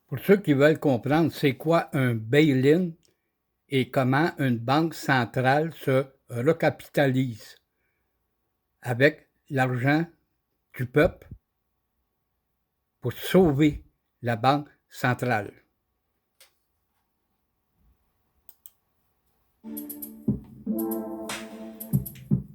Pour ceux qui veulent comprendre c'est quoi un bail-in et comment une banque centrale se recapitalise avec l'argent du peuple pour sauver la banque centrale.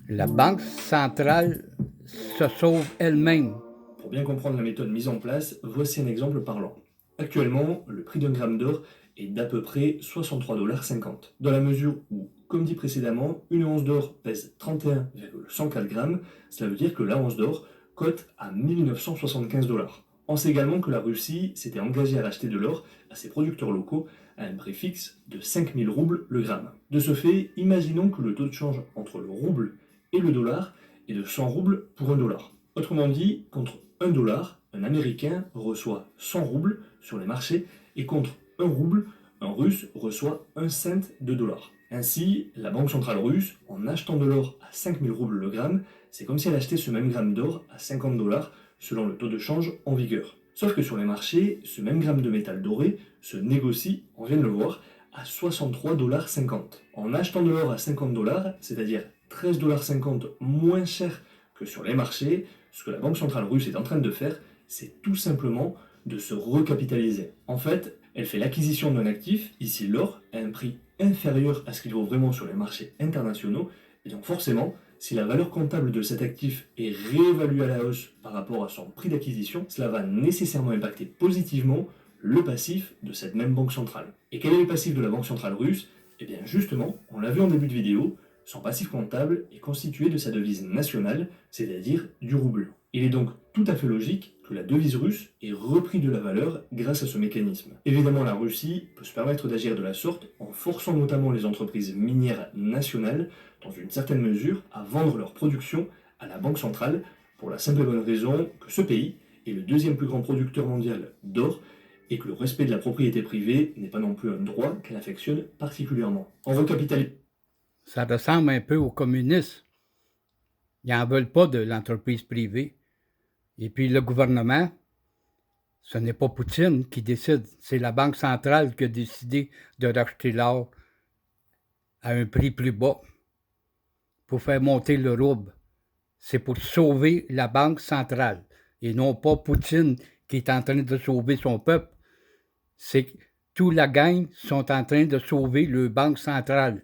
La banque centrale se sauve elle-même. Pour bien comprendre la méthode mise en place, voici un exemple parlant. Actuellement, le prix d'un gramme d'or est d'à peu près 63,50 $, dans la mesure où, comme dit précédemment, une once d'or pèse 31,104 grammes, cela veut dire que la once d'or cote à 1975 $. On sait également que la Russie s'était engagée à racheter de l'or à ses producteurs locaux à un prix fixe de 5000 roubles le gramme. De ce fait, imaginons que le taux de change entre le rouble et le dollar est de 100 roubles pour un dollar. Autrement dit, contre 1 dollar, un Américain reçoit 100 roubles sur les marchés et contre 1 rouble, un Russe reçoit 1 cent de dollar. Ainsi, la Banque centrale russe, en achetant de l'or à 5000 roubles le gramme, c'est comme si elle achetait ce même gramme d'or à 50 dollars selon le taux de change en vigueur. Sauf que sur les marchés, ce même gramme de métal doré se négocie, on vient de le voir, à 63,50 $. En achetant de l'or à 50 dollars, c'est-à-dire 13,50 $ moins cher que sur les marchés, ce que la Banque centrale russe est en train de faire, c'est tout simplement de se recapitaliser. En fait, elle fait l'acquisition d'un actif, ici l'or, à un prix inférieur à ce qu'il vaut vraiment sur les marchés internationaux, et donc forcément, si la valeur comptable de cet actif est réévaluée à la hausse par rapport à son prix d'acquisition, cela va nécessairement impacter positivement le passif de cette même banque centrale. Et quel est le passif de la Banque centrale russe? Eh bien justement, on l'a vu en début de vidéo, son passif comptable est constitué de sa devise nationale, c'est-à-dire du rouble. Il est donc tout à fait logique que la devise russe ait repris de la valeur grâce à ce mécanisme. Évidemment, la Russie peut se permettre d'agir de la sorte en forçant notamment les entreprises minières nationales, dans une certaine mesure, à vendre leur production à la Banque centrale, pour la simple et bonne raison que ce pays est le deuxième plus grand producteur mondial d'or et que le respect de la propriété privée n'est pas non plus un droit qu'elle affectionne particulièrement. En recapitalisant. Ça ressemble un peu aux communistes. Ils n'en veulent pas de l'entreprise privée. Et puis le gouvernement, ce n'est pas Poutine qui décide, c'est la Banque centrale qui a décidé de racheter l'or à un prix plus bas pour faire monter le rouble. C'est pour sauver la Banque centrale et non pas Poutine qui est en train de sauver son peuple. C'est que toute la gang sont en train de sauver le Banque centrale.